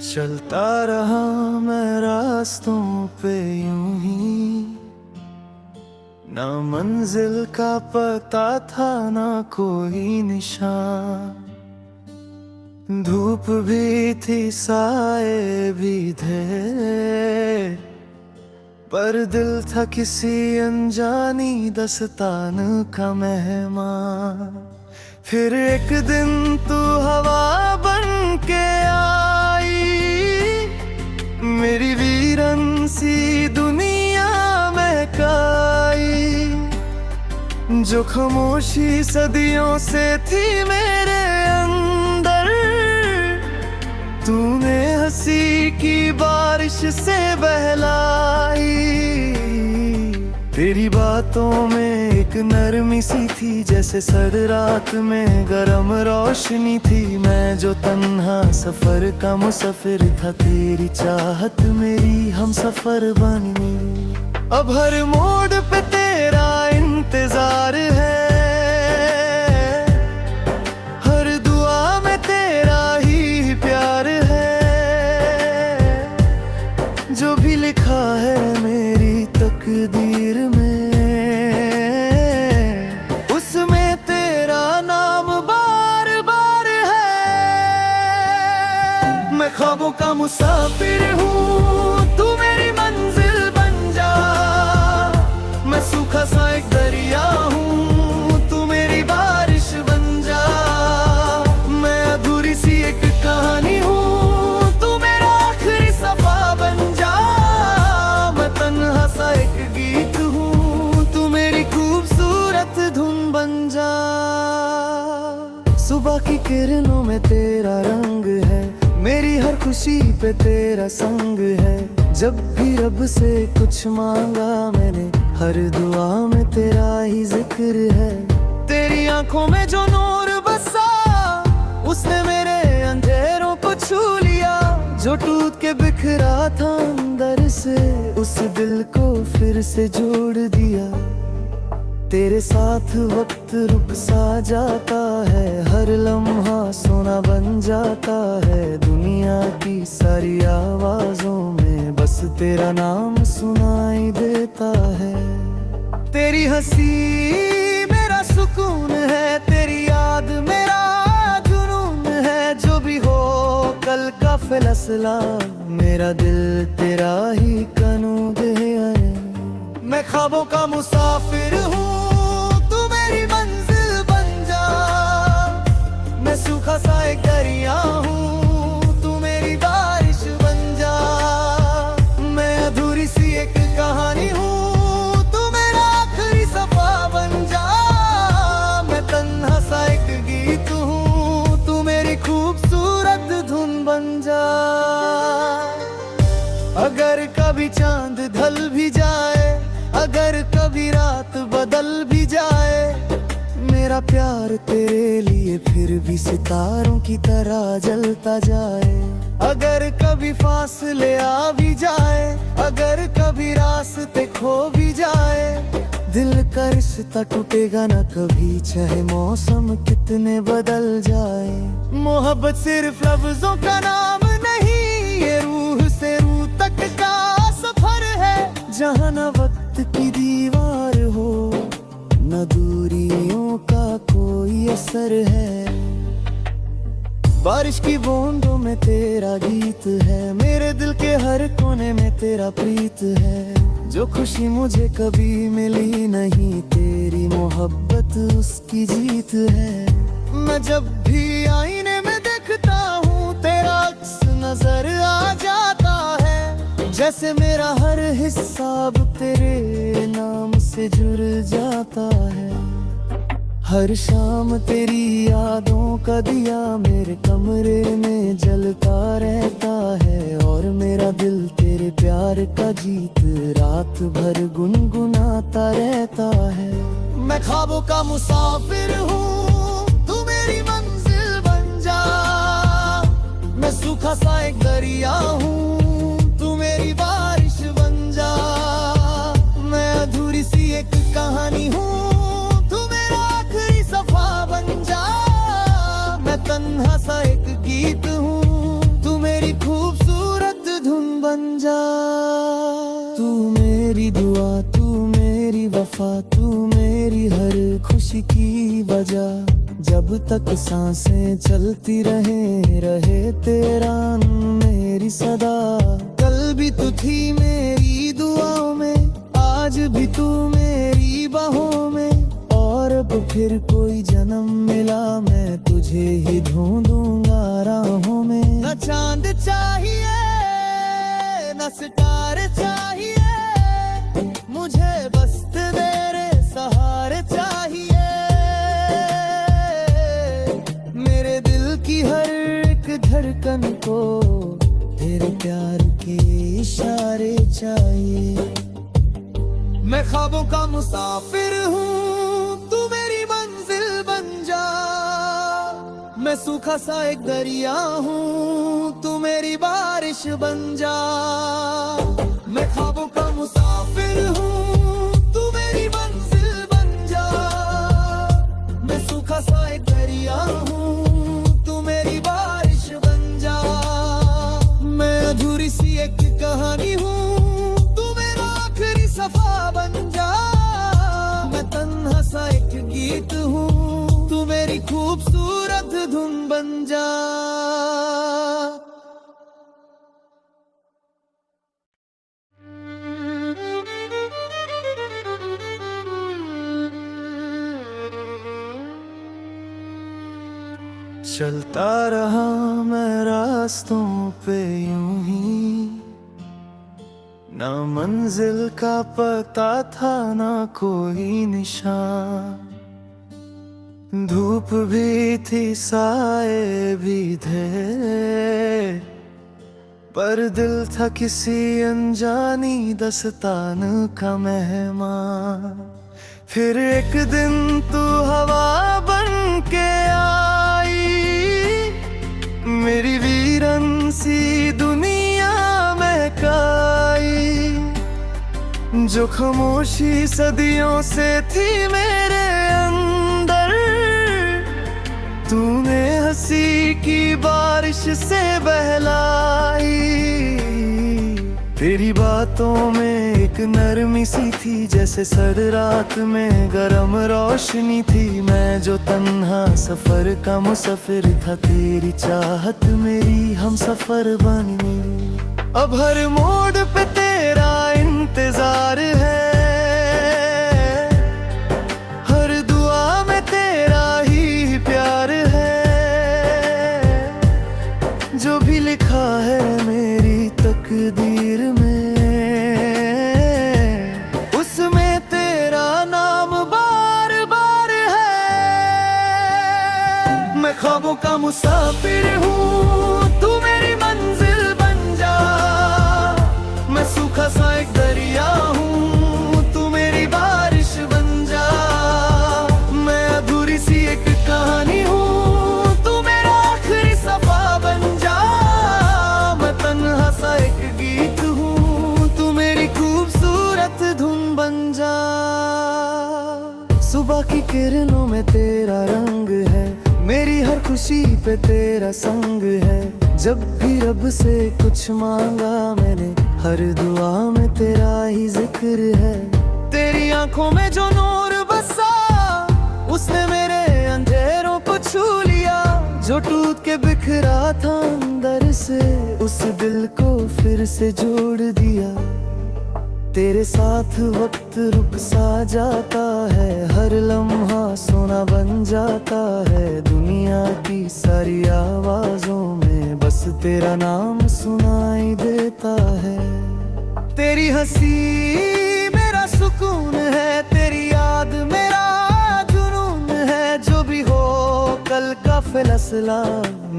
चलता रहा मैं रास्तों पे यूं ही, ना मंजिल का पता था ना कोई निशान। धूप भी थी साए भी थे, पर दिल था किसी अनजानी दस्तान का मेहमान। फिर एक दिन तू हवा बन के आई, मेरी वीरन सी दुनिया महकाई। जो खामोशी सदियों से थी मेरे अंदर, तूने हंसी की बारिश से बहलाई। तेरी बातों में एक नरमी सी थी, जैसे सर्द रात में गरम रोशनी थी। मैं जो तन्हा सफर का मुसाफिर था, तेरी चाहत मेरी हम सफर बनी। अब हर मोड़ पे तेरा इंतजार है, हर दुआ में तेरा ही प्यार है। जो भी लिखा है मेरी तकदीर में, उसमें तेरा नाम बार बार है। मैं ख्वाबों का मुसाफिर हूँ, तू मेरी मंजिल बन जा। मैं सूखा सा एक दरिया हूँ, तू मेरी बारिश बन जा। मैं अधूरी सी एक कहानी हूँ, तू मेरा आखिरी सफा बन जा। मैं तन्हा सा एक गीत हूँ, तू मेरी खूबसूरत धुन बन जा। सुबह की किरणों में तेरा रंग है, मेरी हर खुशी पे तेरा संग है। जब भी रब से कुछ मांगा मैंने, हर दुआ में तेरा ही जिक्र है। तेरी आंखों में जो नूर बसा, उसने मेरे अंधेरों को छू लिया। जो टूट के बिखरा था अंदर से, उस दिल को फिर से जोड़ दिया। तेरे साथ वक्त रुक सा जाता है, हर लम्हा सोना बन जाता है। दुनिया की सारी आवाजों में बस तेरा नाम सुनाई देता है। तेरी हंसी मेरा सुकून है, तेरी याद मेरा जुनून है। जो भी हो कल का फैसला, मेरा दिल तेरा ही कानून है। मैं ख्वाबों का मुसाफिर हूँ, तू मेरी मंजिल बन जा। मैं सूखा सा एक दरिया हूँ, तू मेरी बारिश बन जा। मैं अधूरी सी एक कहानी हूँ, तू मेरा आखिरी सफा बन जा। मैं तन्हा सा एक गीत हूँ, तू मेरी खूबसूरत धुन बन जा। अगर कभी चांद ढल भी जाए, अगर कभी रात बदल भी जाए, मेरा प्यार तेरे लिए फिर भी सितारों की तरह जलता जाए। अगर कभी फासले आ भी जाए, अगर कभी रास्ते खो भी जाए, दिल का रिश्ता टूटेगा ना कभी, चाहे मौसम कितने बदल जाए। मोहब्बत सिर्फ लफ्जों का नाम नहीं, ये रूह से रूह तक का सफर है। जहाँ न वक्त की दीवार हो, न दूरियों का कोई असर है। बारिश की बूंदों में तेरा गीत है, मेरे दिल के हर कोने में तेरा प्रीत है। जो खुशी मुझे कभी मिली नहीं, तेरी मोहब्बत उसकी जीत है। मैं जब भी आईने में देखता हूँ, तेरा अक्स नजर आ जाता है। जैसे मेरा हर हिस्सा अब तेरे नाम से जुड़ जाता है। हर शाम तेरी यादों का दिया मेरे कमरे में जलता रहता है। और मेरा दिल तेरे प्यार का गीत रात भर गुनगुनाता रहता है। मैं ख्वाबों का मुसाफिर हूँ, तू मेरी मंजिल बन जा। मैं सूखा सा एक दरिया हूँ, तू मेरी बारिश बन जा। मैं अधूरी सी एक कहानी हूँ, तू मेरा आखिरी सफा बन जा। मैं तन्हा सा एक गीत हूँ, तू मेरी खूबसूरत मेरी वफा, तू मेरी हर खुशी की वजह। जब तक सांसें चलती रहे तेरा मेरी सदा। कल भी तू थी मेरी दुआओं में, आज भी तू मेरी बाहों में। और अब फिर कोई जन्म मिला, मैं तुझे ही ढूंढूंगा राहों में। न चांद चाहिए न सितारे चाहिए, मुझे बस तेरे सहारे चाहिए। मेरे दिल की हर एक धड़कन को तेरे प्यार के इशारे चाहिए। मैं ख्वाबों का मुसाफिर हूँ, तू मेरी मंजिल बन जा। मैं सूखा सा एक दरिया हूँ, तू मेरी बारिश बन जा। मैं ख्वाबों का मुसाफिर हूँ, तू मेरी मंजिल बन जा। मैं सूखा सा एक दरिया हूँ, तू मेरी बारिश बन जा। मैं अधूरी सी एक कहानी हूँ, तू मेरा आखिरी सफा बन जा। मैं तन्हा सा एक गीत हूँ, तू मेरी खूबसूरत धुन बन जा। चलता रहा मैं रास्तों पे यूं ही, ना मंजिल का पता था ना कोई निशान। धूप भी थी साए भी थे, पर दिल था किसी अनजानी दस्तान का मेहमान। फिर एक दिन तू हवा बन के आई, मेरी वीरन सी दुनिया महकाई। जो खामोशी सदियों से थी मेरे अंदर, तूने हंसी की बारिश से बहलाई। तेरी बातों में एक नरमी सी थी, जैसे सर्द रात में गरम रोशनी थी। मैं जो तन्हा सफर का मुसाफिर था, तेरी चाहत मेरी हम सफर बन गई। अब हर मोड़ पे तेरा इंतजार है, हर दुआ में तेरा ही प्यार है। जो भी लिखा है मेरी तकदीर में, उसमें तेरा नाम बार बार है। मैं ख्वाबों का मुसाफिर हूँ, तू मेरी मंजिल बन जा। मैं सूखा सा एक दरिया हूँ, तू मेरी बारिश बन जा। मैं अधूरी सी एक कहानी हूँ, तू मेरा आखिरी सफा बन जा। मैं तन्हा सा एक गीत हूँ, तू मेरी खूबसूरत धुन बन जा। सुबह की किरणों में तेरा रंग है, मेरी हर खुशी पे तेरा संग है। जब भी रब से कुछ मांगा मैंने, हर दुआ में तेरा ही जिक्र है। तेरी आंखों में जो नूर बसा, उसने मेरे अंधेरों को छू लिया। जो टूट के बिखरा था अंदर से, उस दिल को फिर से जोड़ दिया। तेरे साथ वक्त रुक सा जाता है, हर लम्हा सोना बन जाता है। दुनिया की सारी आवाजों में बस तेरा नाम सुनाई देता है। तेरी हंसी मेरा सुकून है, तेरी याद मेरा जुनून है। जो भी हो कल का फैसला,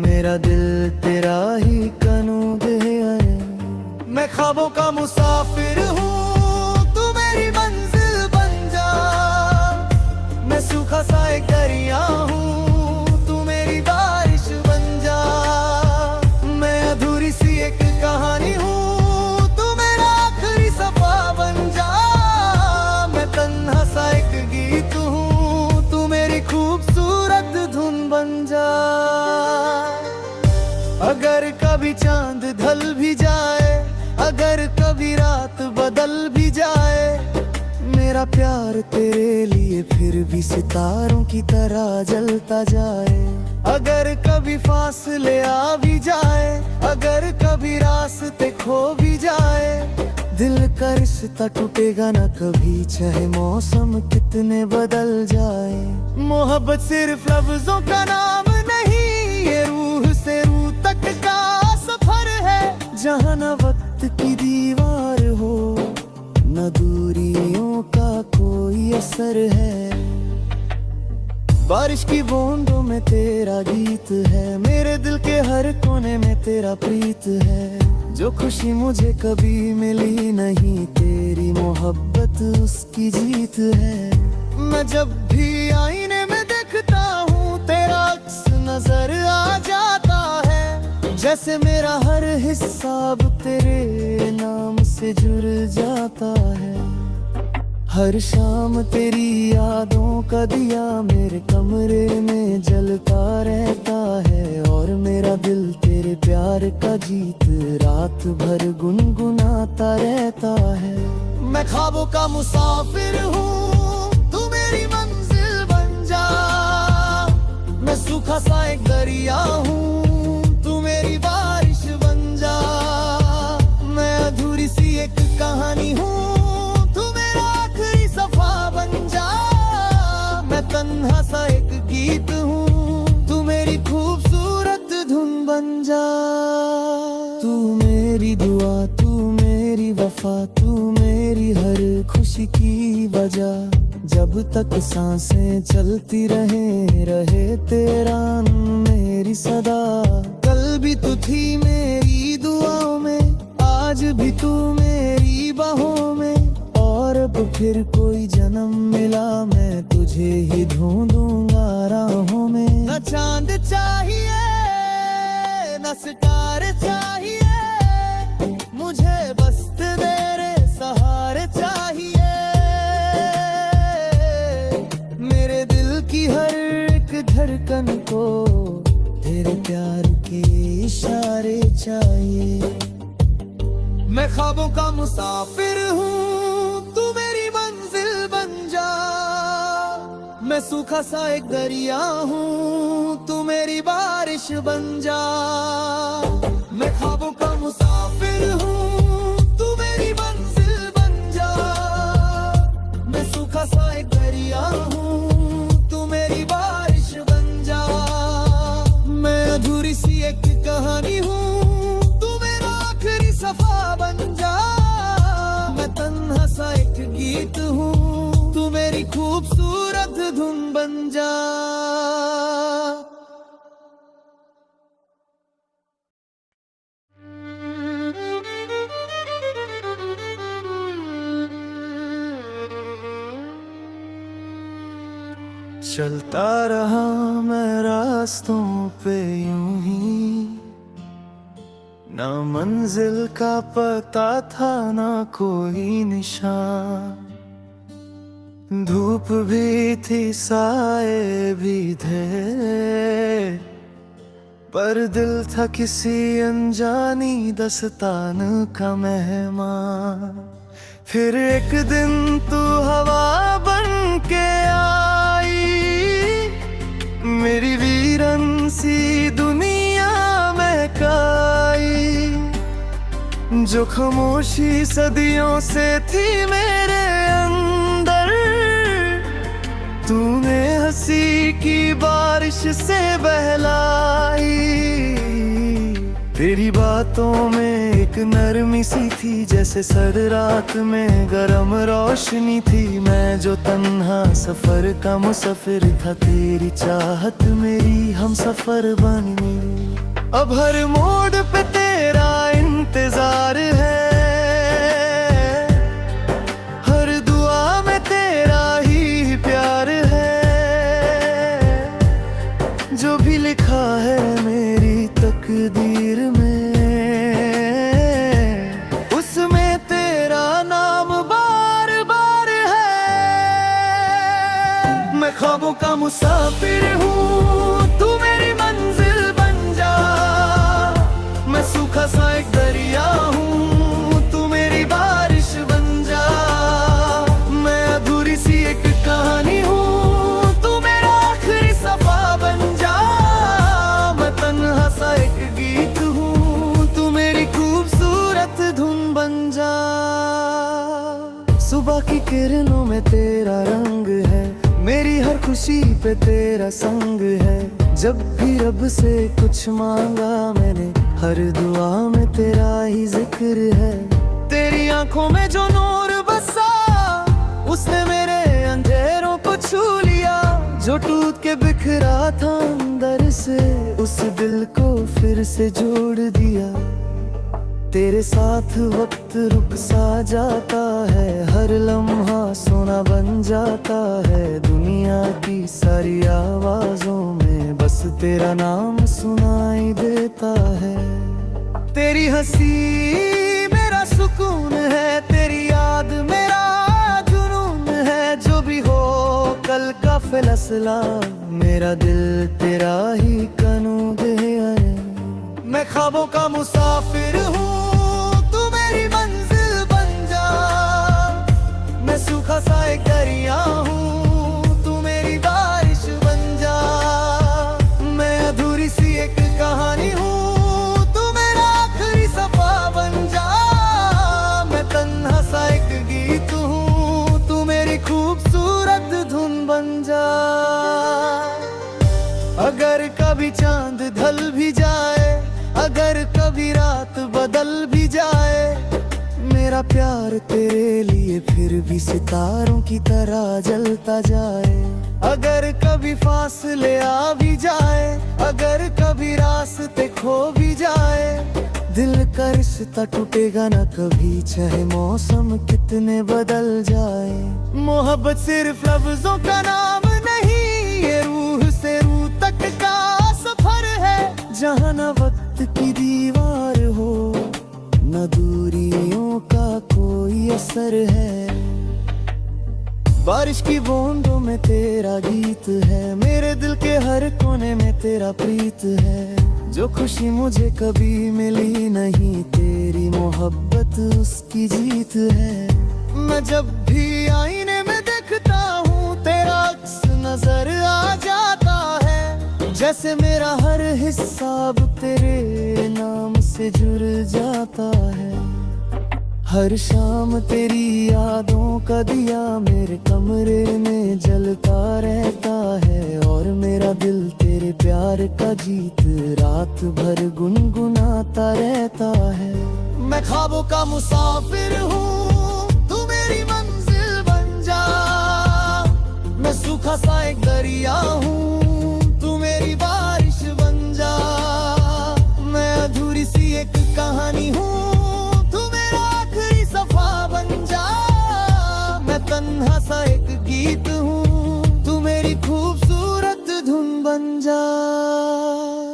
मेरा दिल तेरा ही कानून है। मैं ख्वाबों का मुसाफिर हूँ, तू मेरी मंजिल बन जा। मैं सूखा सा एक दरिया हूँ, तू मेरी बारिश बन जा। मैं अधूरी सी एक कहानी हूँ, तू मेरा आखिरी सफा बन जा। मैं तन्हा सा एक गीत हूँ, तू मेरी खूबसूरत धुन बन जा। अगर कभी चांद ढल भी जाए, अगर कभी मेरा प्यार तेरे लिए फिर भी सितारों की तरह जलता जाए। अगर कभी फासले आ भी जाए, अगर कभी रास्ते खो भी जाए, दिल का रिश्ता टूटेगा ना कभी, चाहे मौसम कितने बदल जाए। मोहब्बत सिर्फ लफ्जों का नाम नहीं, ये रूह से रूह तक का सफर है, जहाँ न वक्त की दीवार हो, न दूरियों का कोई असर है। बारिश की बूंदों में तेरा गीत है, मेरे दिल के हर कोने में तेरा प्रीत है। जो खुशी मुझे कभी मिली नहीं, तेरी मोहब्बत उसकी जीत है। मैं जब भी आईने में देखता हूँ, तेरा अक्स नजर आ जाता है, जैसे मेरा हर हिस्सा अब तेरे नाम से जुड़ जाता है। हर शाम तेरी यादों का दिया मेरे कमरे में जलता रहता है, और मेरा दिल तेरे प्यार का गीत रात भर गुनगुनाता रहता है। मैं ख्वाबों का मुसाफिर हूँ, तू मेरी मंजिल बन जा। मैं सूखा सा एक दरिया हूँ, तू मेरी बारिश बन जा। मैं अधूरी सी एक कहानी हूँ, तन्हा सा एक गीत हूँ, तू मेरी खूबसूरत धुन बन जा। तू मेरी दुआ, तू मेरी वफा, तू मेरी हर खुशी की वजह। जब तक सांसें चलती रहे तेरा मेरी सदा। कल भी तू थी मेरी दुआओं में, आज भी तू मेरी बाहों में, और अब फिर कोई जन्म मिला, मैं तुझे ही ढूंढूंगा राहों में। न चांद चाहिए न सितारे चाहिए, मुझे बस तेरे सहारे चाहिए। मेरे दिल की हर एक धड़कन को तेरे प्यार के इशारे चाहिए। मैं ख्वाबों का मुसाफिर हूँ, तू मेरी मंजिल बन जा। मैं सूखा सा एक दरिया हूँ, तू मेरी बारिश बन जा। मैं ख्वाबों का मुसाफिर हूँ, तू मेरी मंजिल बन जा। मैं सूखा सा एक दरिया हूँ, तू मेरी बारिश बन जा। मैं अधूरी सी एक कहानी हूँ, तू मेरा आखिरी सफा बन जा। मैं तन्हा सा एक गीत हूँ, तू मेरी खूबसूरत धुन बन जा। चलता रहा मैं रास्तों पे यूं ही, ना मंजिल का पता था ना कोई निशान। धूप भी थी साए भी थे, पर दिल था किसी अनजानी दस्तान का मेहमान। फिर एक दिन तू हवा बन के आई, मेरी वीरन सी दुनिया महकाई। जो खामोशी सदियों से थी मेरे अंदर, तूने हंसी की बारिश से बहलाई। तेरी बातों में एक नरमी सी थी, जैसे सर्द रात में गरम रोशनी थी। मैं जो तन्हा सफर का मुसाफिर था, तेरी चाहत मेरी हम सफर बनी। अब हर मोड़ पे तेरा इंतजार है, हर दुआ में तेरा ही प्यार है। जो भी लिखा है मेरी तकदीर में, उसमें तेरा नाम बार बार है। मैं ख्वाबों का मुसाफिर हूँ, तू मेरी मंजिल बन जा। मैं सूखा सा एक दरिया हूँ, तू मेरी बारिश बन जा। मैं तेरा रंग है, मेरी हर खुशी पे तेरा संग है। जब भी रब से कुछ मांगा मैंने, हर दुआ में तेरा ही जिक्र है। तेरी आंखों में जो नूर बसा, उसने मेरे अंधेरों को छू लिया। जो टूट के बिखरा था अंदर से, उस दिल को फिर से जोड़ दिया। तेरे साथ वक्त रुक सा जाता है, हर लम्हा सोना बन जाता है। दुनिया की सारी आवाजों में बस तेरा नाम सुनाई देता है। तेरी हंसी मेरा सुकून है, तेरी याद मेरा जुनून है। जो भी हो कल का फैसला, मेरा दिल तेरा ही कानून है। मैं ख्वाबों का मुसाफिर हूँ, तू मेरी मंजिल बन जा। मैं सूखा सा एक दरिया हूँ, तू मेरी बारिश बन जा। मैं अधूरी सी एक कहानी हूँ, तू मेरा आखिरी सफा बन जा। मैं तन्हा सा एक गीत हूँ, तू मेरी खूबसूरत धुन बन जा। अगर कभी चांद ढल भी जाए, अगर कभी रात बदल भी जाए, मेरा प्यार तेरे लिए फिर भी सितारों की तरह जलता जाए। अगर कभी फासले आ भी जाए, अगर कभी रास्ते खो भी जाए, दिल का रिश्ता टूटेगा ना कभी, चाहे मौसम कितने बदल जाए। मोहब्बत सिर्फ लफ्जों का नाम नहीं, ये रूह से रूह तक का सफर है। जहाँ न वक्त की दीवार हो, न दूरियों का कोई असर है। बारिश की बूंदों में तेरा गीत है, मेरे दिल के हर कोने में तेरा प्रीत है। जो खुशी मुझे कभी मिली नहीं, तेरी मोहब्बत उसकी जीत है। मैं जब भी आईने में देखता हूँ, तेरा अक्स नजर आ जाता है। जैसे मेरा हर हिस्सा अब तेरे नाम से जुड़ जाता है। हर शाम तेरी यादों का दिया मेरे कमरे में जलता रहता है। और मेरा दिल तेरे प्यार का गीत रात भर गुनगुनाता रहता है। मैं ख्वाबों का मुसाफिर हूँ, तू मेरी मंजिल बन जा। मैं सूखा सा एक दरिया हूँ, तू मेरी बारिश बन जा। मैं अधूरी सी एक कहानी हूँ, तू मेरा आखिरी सफा बन जा। मैं तन्हा सा एक गीत हूँ, तू मेरी खूबसूरत धुन बन जा।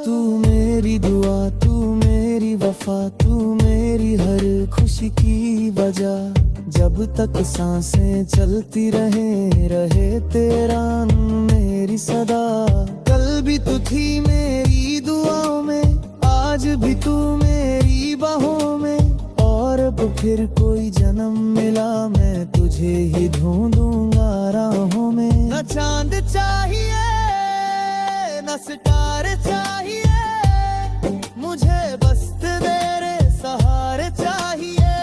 तू मेरी दुआ, तू मेरी वफा, तू मेरी हर खुशी की वजह। जब तक सांसें चलती रहे तेरा मेरी सदा। कल भी तू थी मेरी दुआओं में, आज भी तू मेरी बाहों में। और अब फिर कोई जन्म मिला, मैं तुझे ही ढूंढूंगा राहों में। न चांद चाहिए न सितारे चाहिए, मुझे बस तेरे सहारे चाहिए।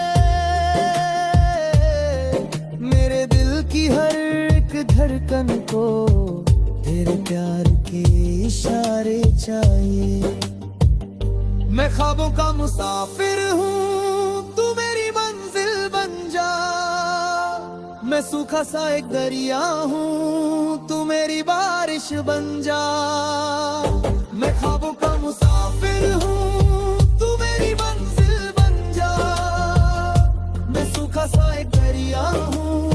मेरे दिल की हर एक धड़कन को तेरे प्यार के इशारे चाहिए। मैं ख्वाबों का मुसाफिर हूँ, तू मेरी मंजिल बन जा। मैं सूखा सा एक दरिया हूँ, तू मेरी बारिश बन जा। मैं ख्वाबों का मुसाफिर हूँ, तू मेरी मंजिल बन जा। मैं सूखा सा एक दरिया हूँ,